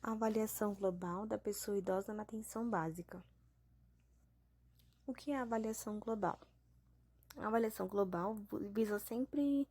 Avaliação global da pessoa idosa na atenção básica. O que é a avaliação global? A avaliação global visa sempre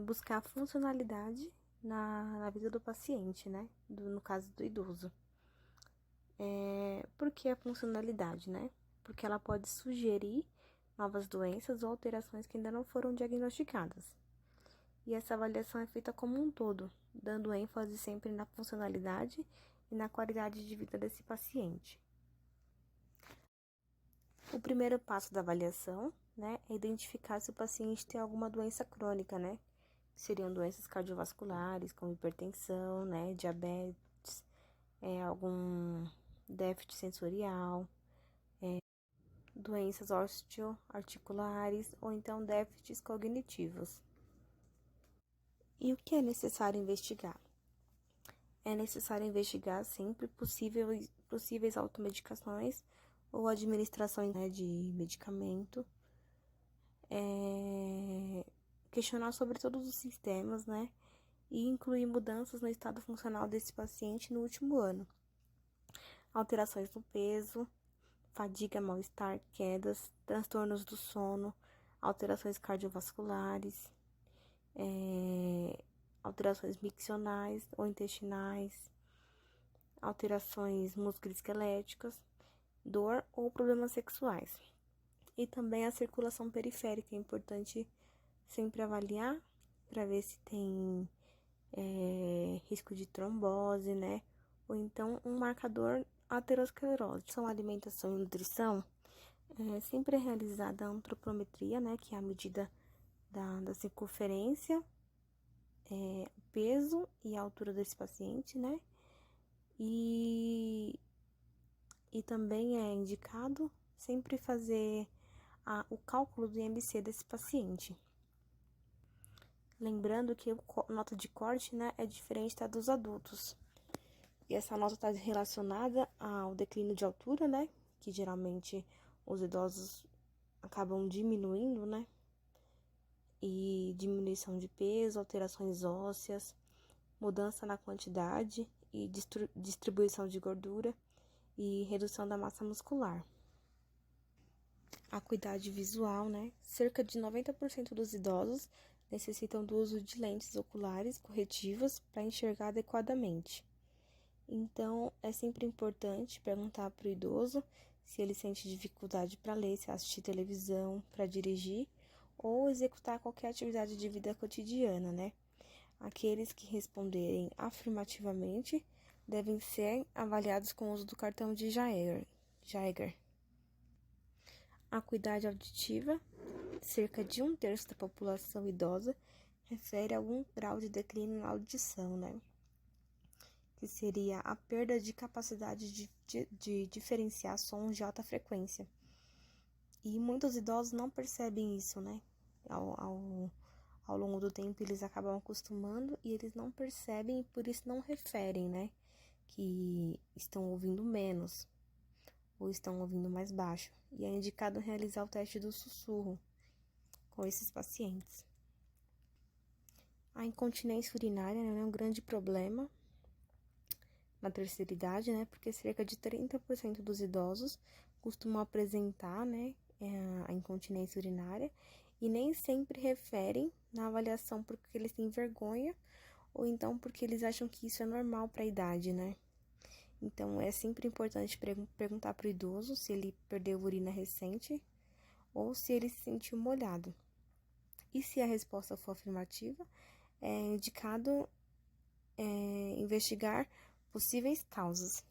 buscar a funcionalidade na vida do paciente, né? No caso do idoso. Por que a funcionalidade, né? Porque ela pode sugerir novas doenças ou alterações que ainda não foram diagnosticadas. E essa avaliação é feita como um todo, dando ênfase sempre na funcionalidade e na qualidade de vida desse paciente. O primeiro passo da avaliação, né, é identificar se o paciente tem alguma doença crônica, né? Que seriam doenças cardiovasculares, como hipertensão, né, diabetes, algum déficit sensorial, doenças osteoarticulares ou então déficits cognitivos. E o que é necessário investigar? É necessário investigar sempre possíveis automedicações ou administrações, né, de medicamento, questionar sobre todos os sistemas, né, e incluir mudanças no estado funcional desse paciente no último ano. Alterações no peso, fadiga, mal-estar, quedas, transtornos do sono, alterações cardiovasculares, alterações miccionais ou intestinais, alterações musculoesqueléticas, dor ou problemas sexuais. E também a circulação periférica, é importante sempre avaliar para ver se tem risco de trombose, né? Ou então um marcador aterosclerose. São alimentação e nutrição, sempre é realizada a antropometria, né? Que é a medida da circunferência, peso e a altura desse paciente, né? E também é indicado sempre fazer o cálculo do IMC desse paciente. Lembrando que a nota de corte, né, é diferente da dos adultos. E essa nota está relacionada ao declínio de altura, né, que geralmente os idosos acabam diminuindo, né, e diminuição de peso, alterações ósseas, mudança na quantidade e distribuição de gordura e redução da massa muscular. Acuidade visual, né? Cerca de 90% dos idosos necessitam do uso de lentes oculares corretivas para enxergar adequadamente. Então, é sempre importante perguntar para o idoso se ele sente dificuldade para ler, se assistir televisão, para dirigir ou executar qualquer atividade de vida cotidiana, né? Aqueles que responderem afirmativamente devem ser avaliados com o uso do cartão de Geiger. Acuidade auditiva, cerca de 1/3 da população idosa refere a algum grau de declínio na audição, né? Que seria a perda de capacidade de diferenciar sons de alta frequência. E muitos idosos não percebem isso, né? Ao longo do tempo eles acabam acostumando e eles não percebem e por isso não referem, né? Que estão ouvindo menos ou estão ouvindo mais baixo. E é indicado realizar o teste do sussurro com esses pacientes. A incontinência urinária, né, é um grande problema na terceira idade, né, porque cerca de 30% dos idosos costumam apresentar, né, a incontinência urinária e nem sempre referem na avaliação porque eles têm vergonha ou então porque eles acham que isso é normal para a idade, né. Então, é sempre importante perguntar para o idoso se ele perdeu urina recente ou se ele se sentiu molhado. E se a resposta for afirmativa, é indicado investigar possíveis causas.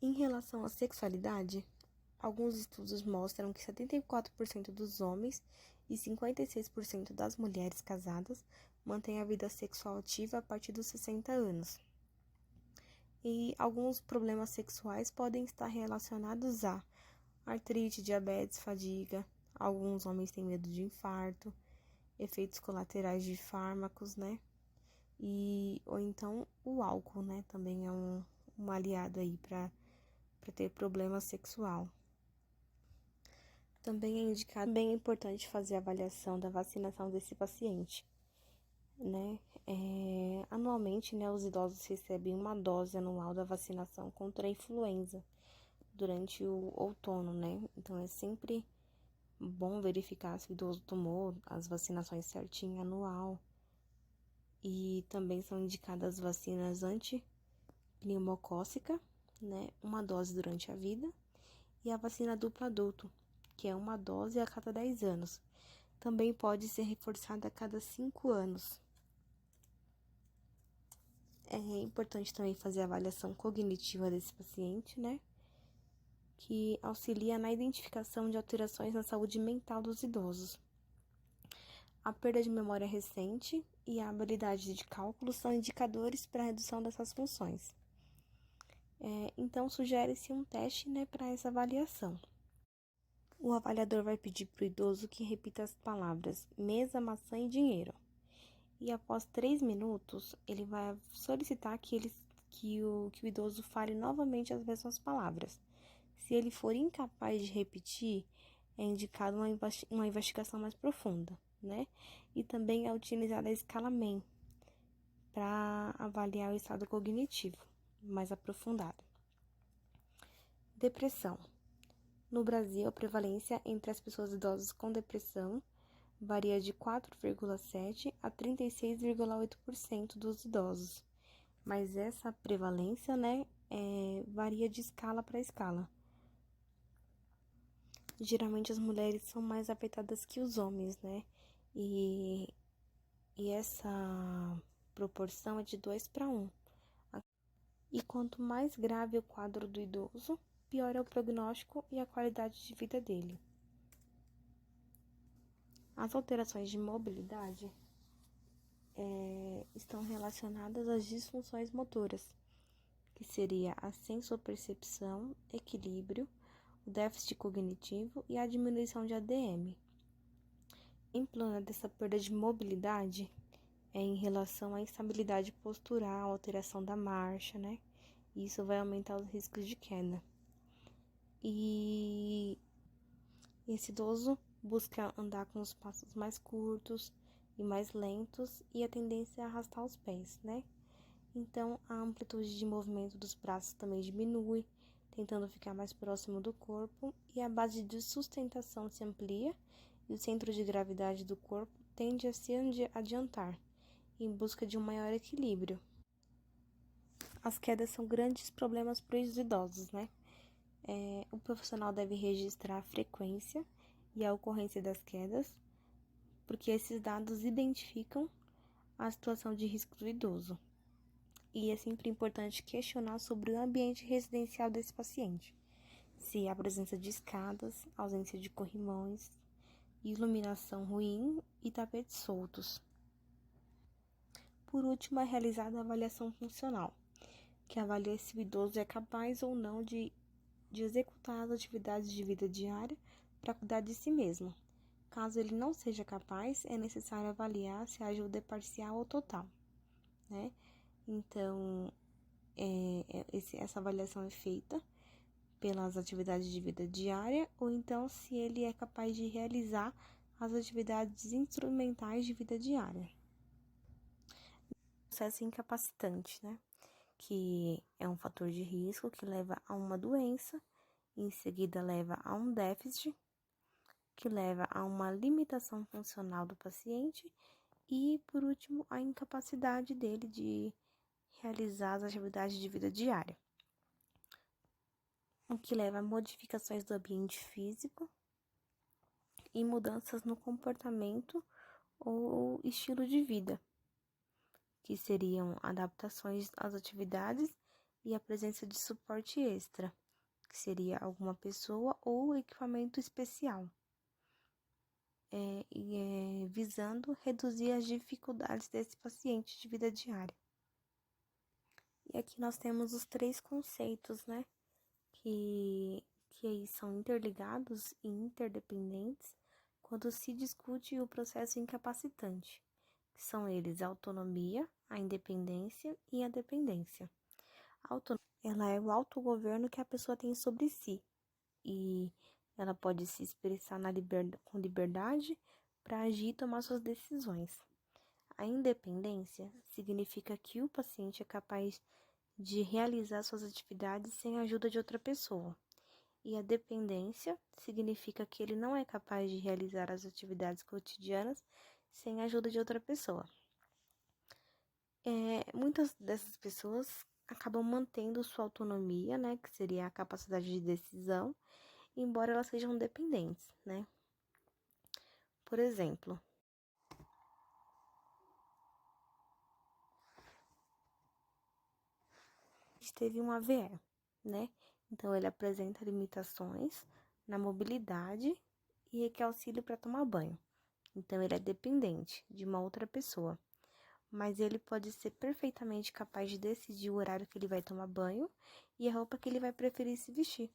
Em relação à sexualidade, alguns estudos mostram que 74% dos homens e 56% das mulheres casadas mantêm a vida sexual ativa a partir dos 60 anos. E alguns problemas sexuais podem estar relacionados a artrite, diabetes, fadiga. Alguns homens têm medo de infarto, efeitos colaterais de fármacos, né? Ou então o álcool, né? Também é um aliado aí para ter problema sexual. Também é indicado, bem importante fazer a avaliação da vacinação desse paciente. né? Anualmente, né, os idosos recebem uma dose anual da vacinação contra a influenza durante o outono, né? Então, é sempre bom verificar se o idoso tomou as vacinações certinho anual. E também são indicadas vacinas antipneumocócica, né? Uma dose durante a vida. E a vacina dupla adulto, que é uma dose a cada 10 anos. Também pode ser reforçada a cada 5 anos. É importante também fazer a avaliação cognitiva desse paciente, né? Que auxilia na identificação de alterações na saúde mental dos idosos. A perda de memória recente e a habilidade de cálculo são indicadores para a redução dessas funções. Então, sugere-se um teste, né, para essa avaliação. O avaliador vai pedir para o idoso que repita as palavras mesa, maçã e dinheiro. E após 3 minutos, ele vai solicitar que o idoso fale novamente as mesmas palavras. Se ele for incapaz de repetir, é indicado uma investigação mais profunda, né? E também é utilizada a escala MEN para avaliar o estado cognitivo mais aprofundado. Depressão. No Brasil, a prevalência entre as pessoas idosas com depressão varia de 4,7% a 36,8% dos idosos. Mas essa prevalência, né, varia de escala para escala. Geralmente as mulheres são mais afetadas que os homens, né? E essa proporção é de 2:1. E quanto mais grave o quadro do idoso, pior é o prognóstico e a qualidade de vida dele. As alterações de mobilidade estão relacionadas às disfunções motoras, que seria a sensopercepção, equilíbrio, o déficit cognitivo e a diminuição de ADM. Em plano dessa perda de mobilidade, em relação à instabilidade postural, alteração da marcha, né? Isso vai aumentar os riscos de queda. E esse idoso busca andar com os passos mais curtos e mais lentos e a tendência é arrastar os pés, né? Então, a amplitude de movimento dos braços também diminui, tentando ficar mais próximo do corpo, e a base de sustentação se amplia e o centro de gravidade do corpo tende a se adiantar, em busca de um maior equilíbrio. As quedas são grandes problemas para os idosos, né? O profissional deve registrar a frequência e a ocorrência das quedas, porque esses dados identificam a situação de risco do idoso. E é sempre importante questionar sobre o ambiente residencial desse paciente. Se há presença de escadas, ausência de corrimões, iluminação ruim e tapetes soltos. Por último, é realizada a avaliação funcional, que avalia se o idoso é capaz ou não de executar as atividades de vida diária para cuidar de si mesmo. Caso ele não seja capaz, é necessário avaliar se a ajuda é parcial ou total, né? Então, essa avaliação é feita pelas atividades de vida diária ou então se ele é capaz de realizar as atividades instrumentais de vida diária. Processo incapacitante, né? Que é um fator de risco que leva a uma doença, em seguida leva a um déficit, que leva a uma limitação funcional do paciente e, por último, a incapacidade dele de realizar as atividades de vida diária, o que leva a modificações do ambiente físico e mudanças no comportamento ou estilo de vida, que seriam adaptações às atividades e a presença de suporte extra, que seria alguma pessoa ou equipamento especial, visando reduzir as dificuldades desse paciente de vida diária. E aqui nós temos os 3 conceitos, né, que aí são interligados e interdependentes quando se discute o processo incapacitante, que são eles a autonomia, a independência e a dependência. A autonomia, ela é o autogoverno que a pessoa tem sobre si e ela pode se expressar com liberdade para agir e tomar suas decisões. A independência significa que o paciente é capaz de realizar suas atividades sem a ajuda de outra pessoa. E a dependência significa que ele não é capaz de realizar as atividades cotidianas sem a ajuda de outra pessoa. Muitas dessas pessoas acabam mantendo sua autonomia, né, que seria a capacidade de decisão, embora elas sejam dependentes, né? Por exemplo, a gente teve um AVE, né? Então ele apresenta limitações na mobilidade e requer auxílio para tomar banho. Então ele é dependente de uma outra pessoa, mas ele pode ser perfeitamente capaz de decidir o horário que ele vai tomar banho e a roupa que ele vai preferir se vestir.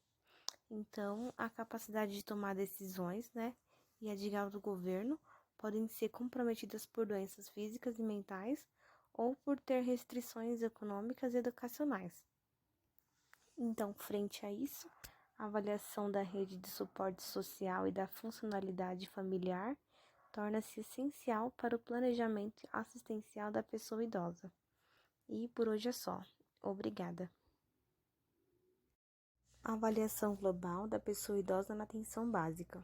Então, a capacidade de tomar decisões, né, e a de autogoverno podem ser comprometidas por doenças físicas e mentais ou por ter restrições econômicas e educacionais. Então, frente a isso, a avaliação da rede de suporte social e da funcionalidade familiar torna-se essencial para o planejamento assistencial da pessoa idosa. E por hoje é só. Obrigada. Avaliação global da pessoa idosa na atenção básica.